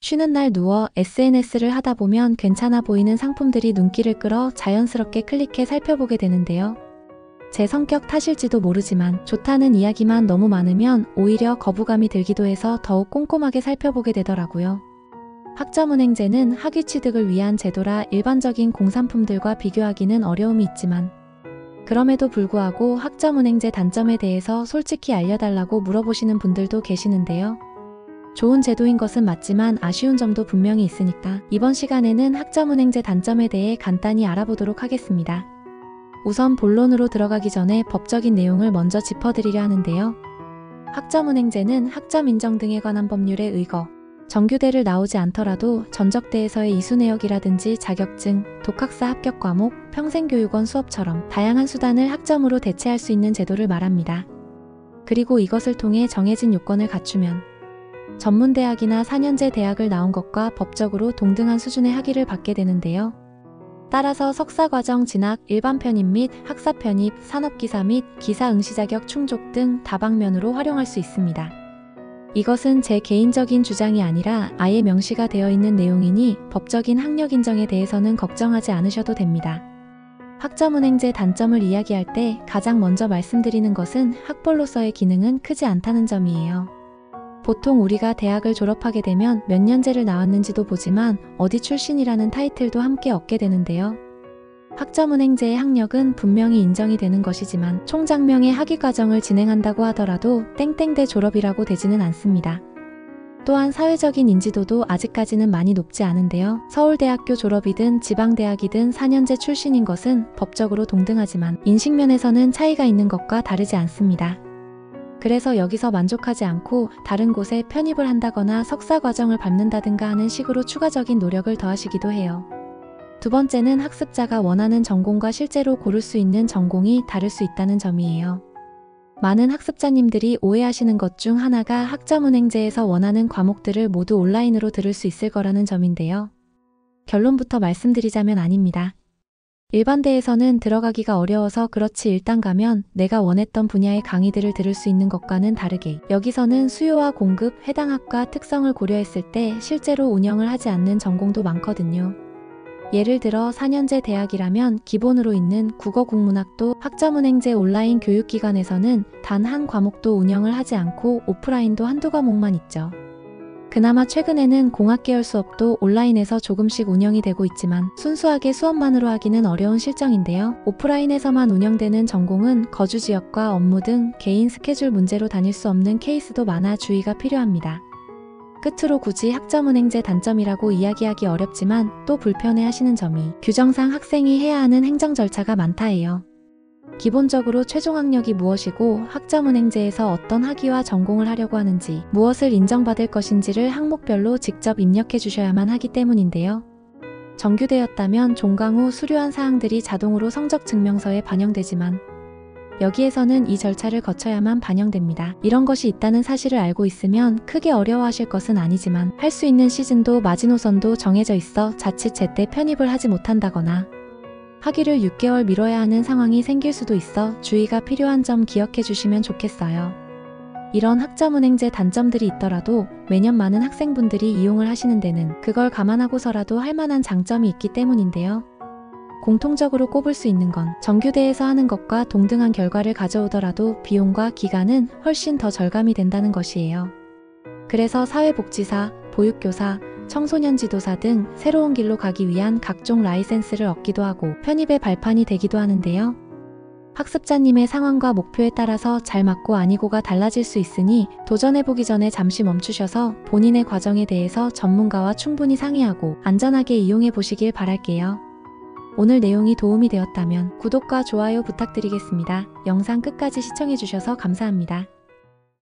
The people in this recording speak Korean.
쉬는 날 누워 SNS를 하다 보면 괜찮아 보이는 상품들이 눈길을 끌어 자연스럽게 클릭해 살펴보게 되는데요. 제 성격 탓일지도 모르지만 좋다는 이야기만 너무 많으면 오히려 거부감이 들기도 해서 더욱 꼼꼼하게 살펴보게 되더라고요. 학점은행제는 학위 취득을 위한 제도라 일반적인 공산품들과 비교하기는 어려움이 있지만 그럼에도 불구하고 학점은행제 단점에 대해서 솔직히 알려달라고 물어보시는 분들도 계시는데요. 좋은 제도인 것은 맞지만 아쉬운 점도 분명히 있으니까 이번 시간에는 학점은행제 단점에 대해 간단히 알아보도록 하겠습니다. 우선 본론으로 들어가기 전에 법적인 내용을 먼저 짚어드리려 하는데요. 학점은행제는 학점 인정 등에 관한 법률에 의거 정규대를 나오지 않더라도 전적대에서의 이수내역이라든지 자격증, 독학사 합격 과목, 평생교육원 수업처럼 다양한 수단을 학점으로 대체할 수 있는 제도를 말합니다. 그리고 이것을 통해 정해진 요건을 갖추면 전문대학이나 4년제 대학을 나온 것과 법적으로 동등한 수준의 학위를 받게 되는데요. 따라서 석사과정 진학, 일반 편입 및 학사 편입, 산업기사 및 기사 응시 자격 충족 등 다방면으로 활용할 수 있습니다. 이것은 제 개인적인 주장이 아니라 아예 명시가 되어 있는 내용이니 법적인 학력 인정에 대해서는 걱정하지 않으셔도 됩니다. 학점은행제 단점을 이야기할 때 가장 먼저 말씀드리는 것은 학벌로서의 기능은 크지 않다는 점이에요. 보통 우리가 대학을 졸업하게 되면 몇 년제를 나왔는지도 보지만 어디 출신이라는 타이틀도 함께 얻게 되는데요. 학점은행제의 학력은 분명히 인정이 되는 것이지만 총장명의 학위과정을 진행한다고 하더라도 땡땡대 졸업이라고 되지는 않습니다. 또한 사회적인 인지도도 아직까지는 많이 높지 않은데요. 서울대학교 졸업이든 지방대학이든 4년제 출신인 것은 법적으로 동등하지만 인식면에서는 차이가 있는 것과 다르지 않습니다. 그래서 여기서 만족하지 않고 다른 곳에 편입을 한다거나 석사 과정을 밟는다든가 하는 식으로 추가적인 노력을 더하시기도 해요. 두 번째는 학습자가 원하는 전공과 실제로 고를 수 있는 전공이 다를 수 있다는 점이에요. 많은 학습자님들이 오해하시는 것 중 하나가 학점은행제에서 원하는 과목들을 모두 온라인으로 들을 수 있을 거라는 점인데요. 결론부터 말씀드리자면 아닙니다. 일반대에서는 들어가기가 어려워서 그렇지 일단 가면 내가 원했던 분야의 강의들을 들을 수 있는 것과는 다르게 여기서는 수요와 공급, 해당 학과 특성을 고려했을 때 실제로 운영을 하지 않는 전공도 많거든요. 예를 들어 4년제 대학이라면 기본으로 있는 국어 국문학도 학점은행제 온라인 교육기관에서는 단 한 과목도 운영을 하지 않고 오프라인도 한두 과목만 있죠. 그나마 최근에는 공학계열 수업도 온라인에서 조금씩 운영이 되고 있지만 순수하게 수업만으로 하기는 어려운 실정인데요. 오프라인에서만 운영되는 전공은 거주 지역과 업무 등 개인 스케줄 문제로 다닐 수 없는 케이스도 많아 주의가 필요합니다. 끝으로 굳이 학점은행제 단점이라고 이야기하기 어렵지만 또 불편해 하시는 점이 규정상 학생이 해야 하는 행정 절차가 많다예요. 기본적으로 최종 학력이 무엇이고 학점은행제에서 어떤 학위와 전공을 하려고 하는지 무엇을 인정받을 것인지를 항목별로 직접 입력해 주셔야만 하기 때문인데요. 정규대였다면 종강 후 수료한 사항들이 자동으로 성적 증명서에 반영되지만 여기에서는 이 절차를 거쳐야만 반영됩니다. 이런 것이 있다는 사실을 알고 있으면 크게 어려워하실 것은 아니지만 할 수 있는 시즌도 마지노선도 정해져 있어 자칫 제때 편입을 하지 못한다거나 학위를 6개월 미뤄야 하는 상황이 생길 수도 있어 주의가 필요한 점 기억해 주시면 좋겠어요. 이런 학점은행제 단점들이 있더라도 매년 많은 학생분들이 이용을 하시는 데는 그걸 감안하고서라도 할 만한 장점이 있기 때문인데요. 공통적으로 꼽을 수 있는 건 정규대에서 하는 것과 동등한 결과를 가져오더라도 비용과 기간은 훨씬 더 절감이 된다는 것이에요. 그래서 사회복지사, 보육교사, 청소년 지도사 등 새로운 길로 가기 위한 각종 라이센스를 얻기도 하고 편입의 발판이 되기도 하는데요. 학습자님의 상황과 목표에 따라서 잘 맞고 아니고가 달라질 수 있으니 도전해보기 전에 잠시 멈추셔서 본인의 과정에 대해서 전문가와 충분히 상의하고 안전하게 이용해보시길 바랄게요. 오늘 내용이 도움이 되었다면 구독과 좋아요 부탁드리겠습니다. 영상 끝까지 시청해주셔서 감사합니다.